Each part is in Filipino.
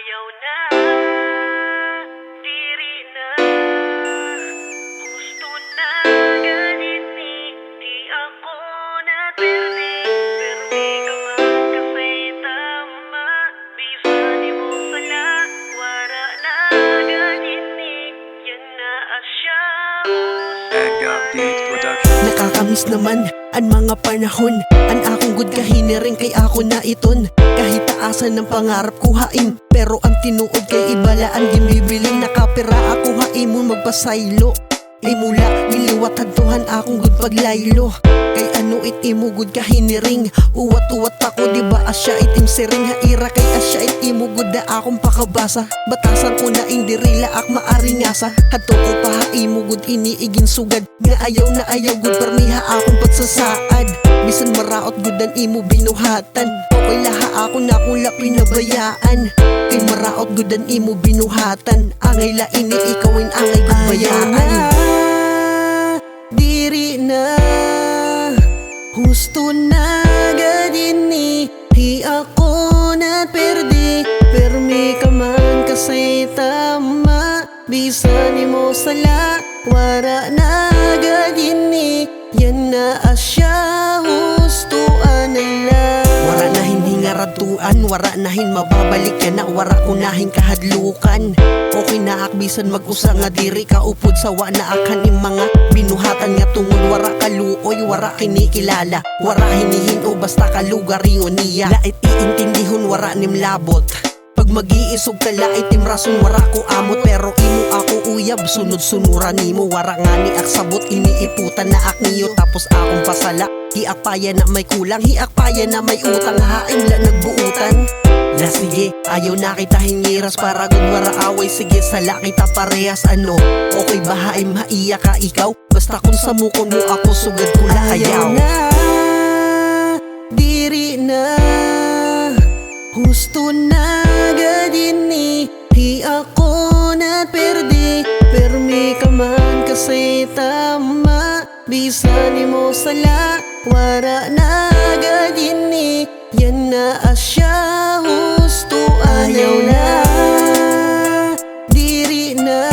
Ayaw na, diri na, gusto na ganiti, di ako na perdi, perdi ka man kasi tama, bisan mo sala, wala na ganiti, yan na asya. Nakakamiss naman ang mga panahon, ang akong good kahiniring kay ako na iton. Kahit taasan ng pangarap kuhain, pero ang tinuod kay ibalaan gimbibiling. Nakapira ako haimon magpasaylo, ay mula giliwat hadtuhan akong good paglaylo. Kay ano it imo good kahiniring, uwat-uwat pa ko diba asya itim siring. Haira kay asya it imo good na akong pakabasa, batasan ko na indirila ak maaringasa. Hadto ko pa haimo good iniigin sugad, nga ayaw na ayaw good permiha akong pagsasaad. Bisan maraot good ang imo binuhatan, okay laha ako na kung pinabayaan. Kay maraot good ang imo binuhatan, angay la ini ikawin angay good bayaan. Diri na, husto na gadini, di ako na perdi, permi ka man kasi tama, bisan mo sala, wara na gadini, yan na asya, husto anala. Wara na hindi nga ratuan, wara nahin mababalik ka na, wara unahin kahadlukan. Okay na akbisan mag-usa nga diri ka upod sawa na akan yung mga binuhatan nga tungod. Wara kaluoy, wara kinikilala, wara hinihin o basta kalugari o niya. Lait iintindihon wara nim labot, pag mag-iisog ka lait im rason wara ko amot. Pero imo ako uyab, sunod-sunuran nimo, wara nga ni aksabot, iniiputan na ak niyo. Tapos akong pasala, hiakpaya na may kulang, hiakpaya na may utang, hain la nagbuutan. La sige, ayaw na kita hingiras para good wara away. Sige sala kita parehas ano, okay ba haim haiya ka ikaw, basta kung sa mukon mo ako sugad ko na ayaw na, diri na, husto na gadini, di ako na perdi, permi ka man kasi tama, bisan mo sala, wara na gadini, yan na asya, husto ayaw na, diri na,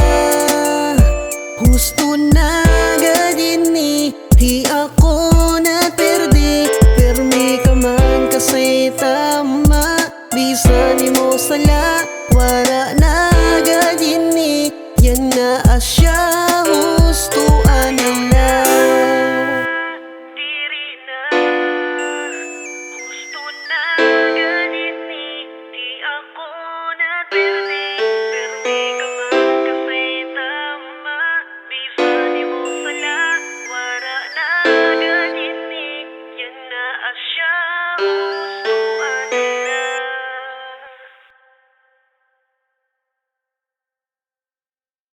husto na gadini, di ako na perdi, permi ka man kasi tama, bisan mo sala, wara na gadini, yan na asya, husto anala. Asya.